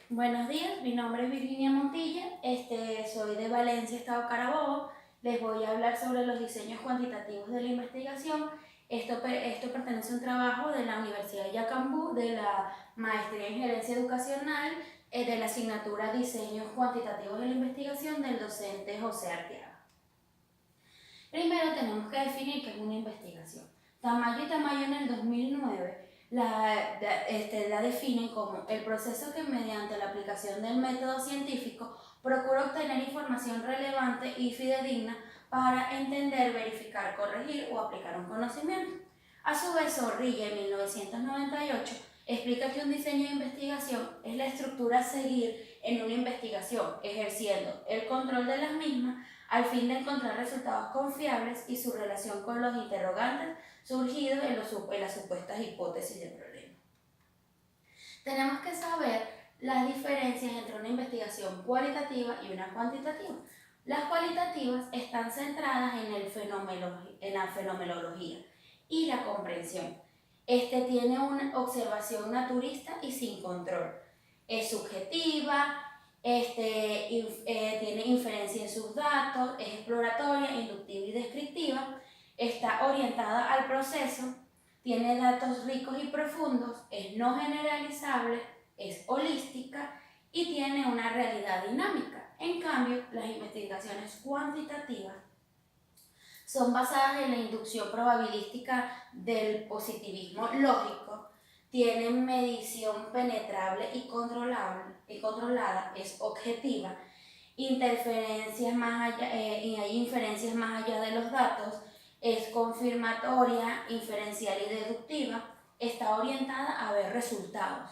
Buenos días, mi nombre es Virginia Montilla, soy de Valencia, Estado Carabobo. Les voy a hablar sobre los diseños cuantitativos de la investigación. Esto pertenece a un trabajo de la Universidad de Yacambú, de la Maestría en Gerencia Educacional, de la asignatura Diseños Cuantitativos de la Investigación del docente José Arteaga. Primero tenemos que definir qué es una investigación. Tamayo y Tamayo en el 2009 la definen como el proceso que mediante la aplicación del método científico procura obtener información relevante y fidedigna para entender, verificar, corregir o aplicar un conocimiento. A su vez, Zorrilla en 1998 explica que un diseño de investigación es la estructura a seguir en una investigación, ejerciendo el control de las mismas al fin de encontrar resultados confiables y su relación con los interrogantes surgidos en las supuestas hipótesis de problema. Tenemos que saber las diferencias entre una investigación cualitativa y una cuantitativa. Las cualitativas están centradas en la fenomenología y la comprensión. Tiene una observación naturista y sin control. Es subjetiva, tiene inferencia en sus datos, es exploratoria, inductiva y descriptiva, está orientada al proceso, tiene datos ricos y profundos, es no generalizable, es holística y tiene una realidad dinámica. En cambio, las investigaciones cuantitativas son basadas en la inducción probabilística del positivismo lógico, tienen medición penetrable y controlada, es objetiva, interferencias más allá, y hay inferencias más allá de los datos, es confirmatoria, inferencial y deductiva, está orientada a ver resultados,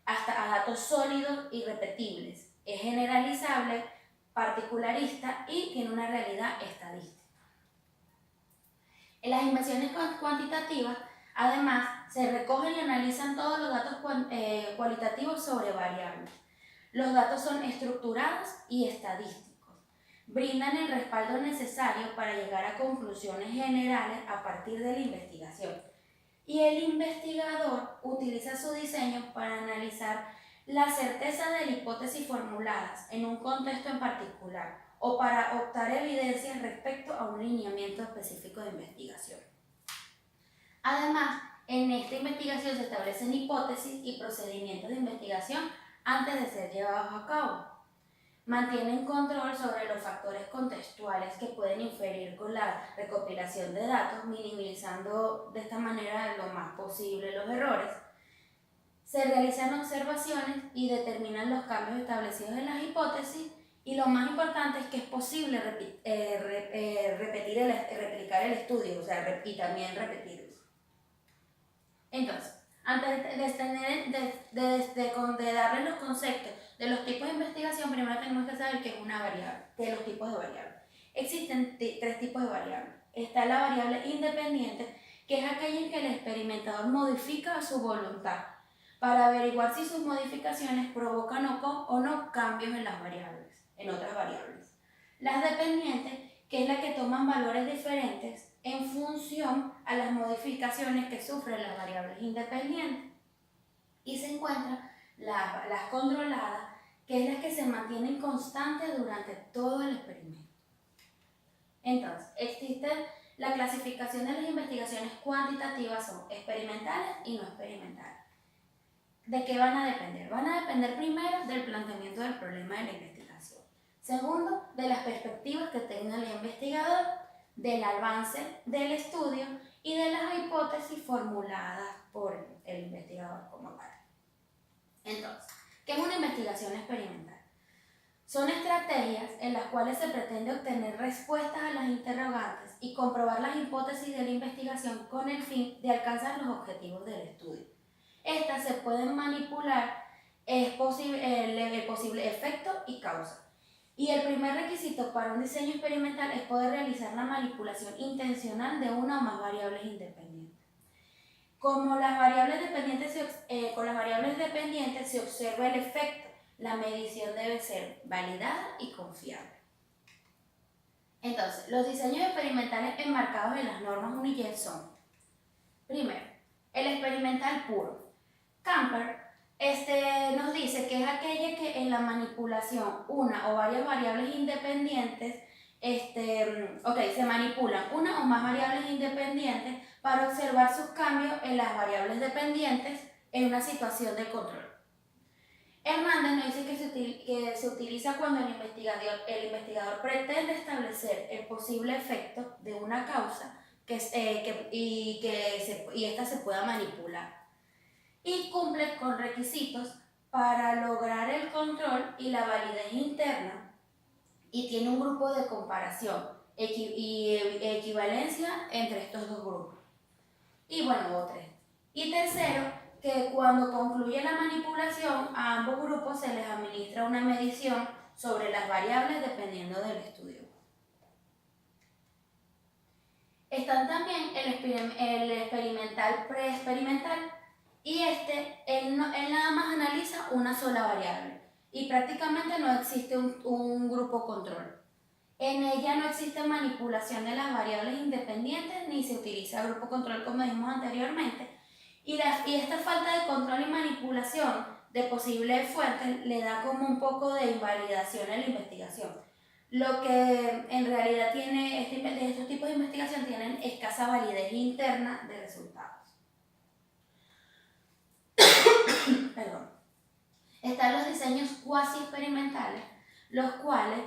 hasta a datos sólidos y repetibles, es generalizable, particularista y tiene una realidad estadística. En las inversiones cuantitativas, además, se recogen y analizan todos los datos cualitativos sobre variables. Los datos son estructurados y estadísticos. Brindan el respaldo necesario para llegar a conclusiones generales a partir de la investigación. Y el investigador utiliza su diseño para analizar la certeza de la hipótesis formuladas en un contexto en particular o para optar evidencias respecto a un lineamiento específico de investigación. Además, en esta investigación se establecen hipótesis y procedimientos de investigación antes de ser llevados a cabo. Mantienen control sobre los factores contextuales que pueden inferir con la recopilación de datos, minimizando de esta manera lo más posible los errores. Se realizan observaciones y determinan los cambios establecidos en las hipótesis y lo más importante es que es posible replicar el estudio, y también repetirlo. Entonces, antes de darles los conceptos de los tipos de investigación, primero tenemos que saber qué es una variable, qué los tipos de variables. Existen tres tipos de variables. Está la variable independiente, que es aquella en que el experimentador modifica a su voluntad para averiguar si sus modificaciones provocan o no cambios en otras variables. Las dependientes, que es la que toman valores diferentes en función a las modificaciones que sufren las variables independientes. Y se encuentran las controladas, que es las que se mantienen constantes durante todo el experimento. Entonces, existe la clasificación de las investigaciones cuantitativas, son experimentales y no experimentales. ¿De qué van a depender? Van a depender primero del planteamiento del problema de la investigación. Segundo, de las perspectivas que tenga el investigador, del avance del estudio y de las hipótesis formuladas por el investigador como tal. Entonces, ¿qué es una investigación experimental? Son estrategias en las cuales se pretende obtener respuestas a las interrogantes y comprobar las hipótesis de la investigación con el fin de alcanzar los objetivos del estudio. Estas se pueden manipular el posible efecto y causa. Y el primer requisito para un diseño experimental es poder realizar la manipulación intencional de una o más variables independientes. Con las variables dependientes se observa el efecto. La medición debe ser validada y confiable. Entonces, los diseños experimentales enmarcados en las normas UNIJET son: primero, el experimental puro. Camper nos dice que es aquella la manipulación una o varias variables independientes, se manipulan una o más variables independientes para observar sus cambios en las variables dependientes en una situación de control. Hernández nos dice que se utiliza cuando el investigador pretende establecer el posible efecto de una causa y esta se pueda manipular, y cumple con requisitos para lograr el control y la validez interna, y tiene un grupo de comparación y equivalencia entre estos dos grupos. Y bueno, otro. Y tercero, que cuando concluye la manipulación, a ambos grupos se les administra una medición sobre las variables dependiendo del estudio. Están también el experimental preexperimental, y él nada más analiza una sola variable y prácticamente no existe un grupo control. En ella no existe manipulación de las variables independientes ni se utiliza grupo control como dijimos anteriormente, y esta falta de control y manipulación de posibles fuentes le da como un poco de invalidación a la investigación. Lo que en realidad tiene estos tipos de investigación tienen escasa validez interna de resultados. Perdón. Están los diseños cuasi experimentales, los cuales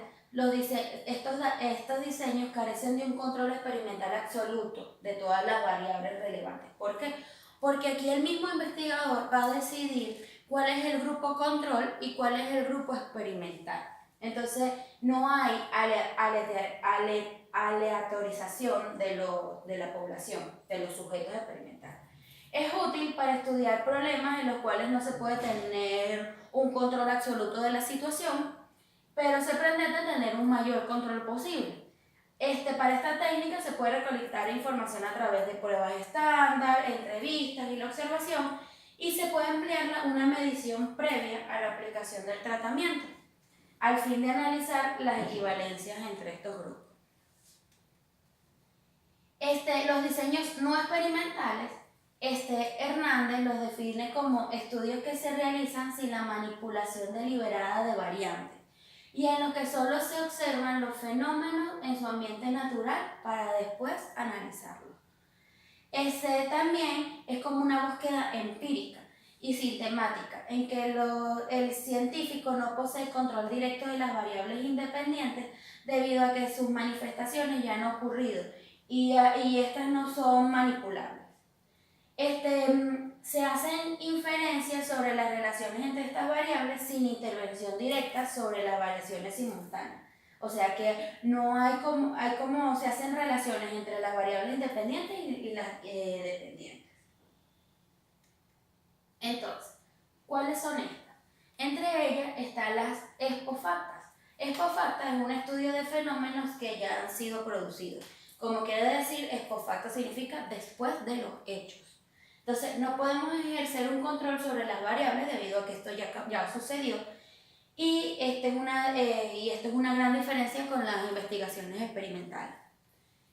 estos diseños carecen de un control experimental absoluto de todas las variables relevantes. ¿Por qué? Porque aquí el mismo investigador va a decidir cuál es el grupo control y cuál es el grupo experimental. Entonces, no hay aleatorización de la población, de los sujetos experimentales. Es útil para estudiar problemas en los cuales no se puede tener un control absoluto de la situación, pero se pretende tener un mayor control posible. Para esta técnica se puede recolectar información a través de pruebas estándar, entrevistas y la observación, y se puede emplear una medición previa a la aplicación del tratamiento, al fin de analizar las equivalencias entre estos grupos. Los diseños no experimentales, Hernández los define como estudios que se realizan sin la manipulación deliberada de variantes y en los que solo se observan los fenómenos en su ambiente natural para después analizarlos. También es como una búsqueda empírica y sistemática, en que el científico no posee control directo de las variables independientes debido a que sus manifestaciones ya han ocurrido y estas no son manipulables. Se hacen inferencias sobre las relaciones entre estas variables sin intervención directa sobre las variaciones simultáneas. O sea que no hay como se hacen relaciones entre las variables independientes y las dependientes. Entonces, ¿cuáles son estas? Entre ellas están las expofactas. Expofacta es un estudio de fenómenos que ya han sido producidos. Como quiere decir, expofacta significa después de los hechos. Entonces, no podemos ejercer un control sobre las variables debido a que esto ya sucedió. Y esta es una gran diferencia con las investigaciones experimentales.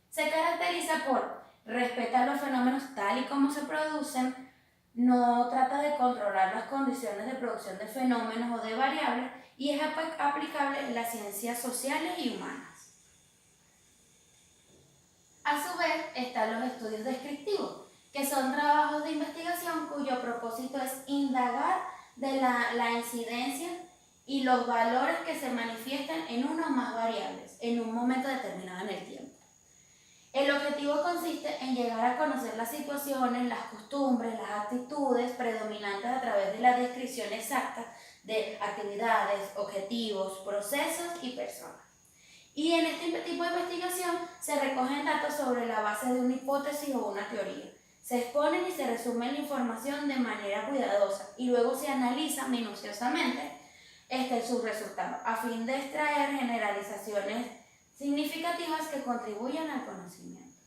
Se caracteriza por respetar los fenómenos tal y como se producen, no trata de controlar las condiciones de producción de fenómenos o de variables y es aplicable en las ciencias sociales y humanas. A su vez, están los estudios descriptivos, que son trabajos de investigación cuyo propósito es indagar de la incidencia y los valores que se manifiestan en una o más variables en un momento determinado en el tiempo. El objetivo consiste en llegar a conocer las situaciones, las costumbres, las actitudes predominantes a través de la descripción exacta de actividades, objetivos, procesos y personas. Y en este tipo de investigación se recogen datos sobre la base de una hipótesis o una teoría. Se exponen y se resume la información de manera cuidadosa y luego se analiza minuciosamente sus resultados a fin de extraer generalizaciones significativas que contribuyan al conocimiento.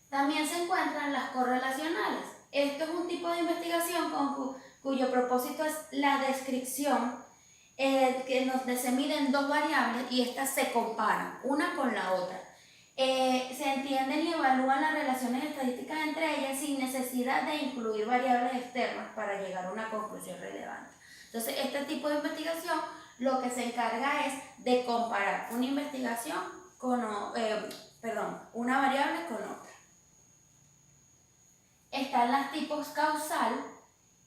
También se encuentran las correlacionales. Esto es un tipo de investigación cuyo propósito es la descripción donde se miden dos variables y estas se comparan una con la otra. Se entienden y evalúan las relaciones estadísticas entre ellas sin necesidad de incluir variables externas para llegar a una conclusión relevante. Entonces, este tipo de investigación lo que se encarga es de comparar una investigación con, una variable con otra. Están las tipos causal,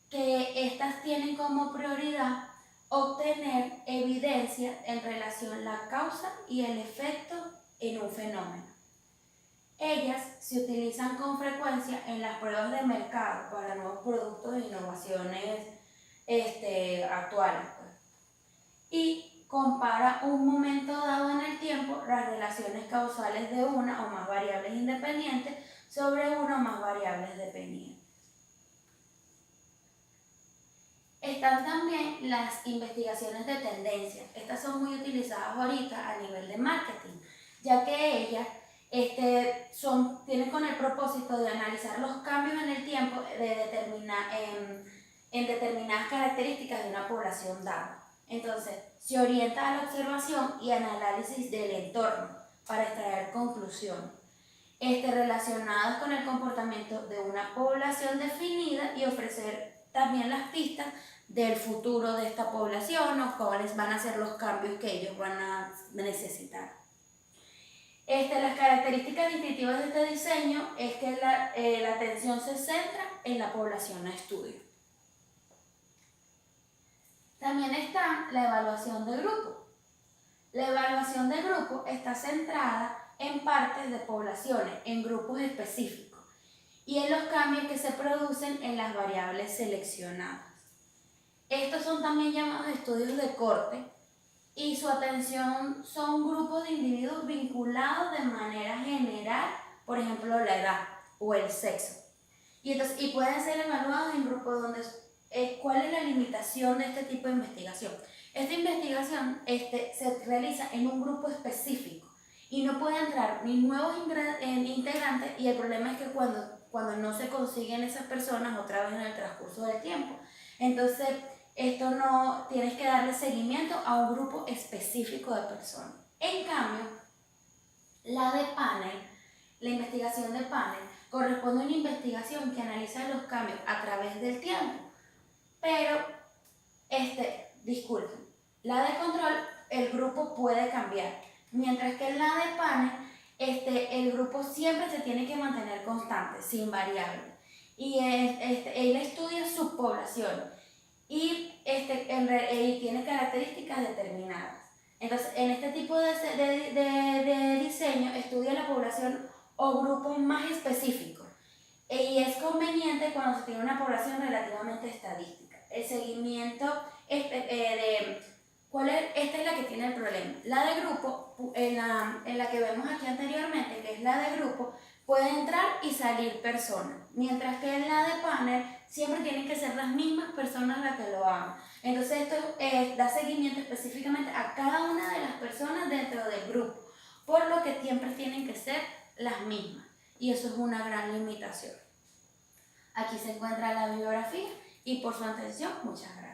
que estas tienen como prioridad obtener evidencia en relación a la causa y el efecto en un fenómeno. Ellas se utilizan con frecuencia en las pruebas de mercado para nuevos productos e innovaciones actuales. Y compara un momento dado en el tiempo las relaciones causales de una o más variables independientes sobre una o más variables dependientes. Están también las investigaciones de tendencia. Estas son muy utilizadas ahorita a nivel de marketing, ya que ellas tienen con el propósito de analizar los cambios en el tiempo en determinadas características de una población dada. Entonces, se orienta a la observación y al análisis del entorno para extraer conclusiones relacionadas con el comportamiento de una población definida y ofrecer también las pistas del futuro de esta población o cuáles van a ser los cambios que ellos van a necesitar. Las características distintivas de este diseño es que la atención se centra en la población a estudio. También está la evaluación de grupo. La evaluación de grupo está centrada en partes de poblaciones, en grupos específicos, y en los cambios que se producen en las variables seleccionadas. Estos son también llamados estudios de corte, y su atención son grupos de individuos vinculados de manera general, por ejemplo, la edad o el sexo. Y pueden ser evaluados en grupos donde ¿cuál es la limitación de este tipo de investigación? Esta investigación se realiza en un grupo específico y no puede entrar ni nuevos integrantes, y el problema es que cuando no se consiguen esas personas otra vez en el transcurso del tiempo, entonces esto no tienes que darle seguimiento a un grupo específico de personas. En cambio, la investigación de panel corresponde a una investigación que analiza los cambios a través del tiempo, pero disculpen, la de control, el grupo puede cambiar, mientras que en la de panel, el grupo siempre se tiene que mantener constante, sin variable, y él estudia subpoblaciones y tiene características determinadas. Entonces, en este tipo de diseño estudia la población o grupos más específicos, y es conveniente cuando se tiene una población relativamente estadística. El seguimiento esta es la que tiene el problema. La de grupo, en la que vemos aquí anteriormente, que es la de grupo, puede entrar y salir personas, mientras que en la de panel siempre tienen que ser las mismas personas las que lo hagan. Entonces esto da seguimiento específicamente a cada una de las personas dentro del grupo, por lo que siempre tienen que ser las mismas, y eso es una gran limitación. Aquí se encuentra la bibliografía, y por su atención, muchas gracias.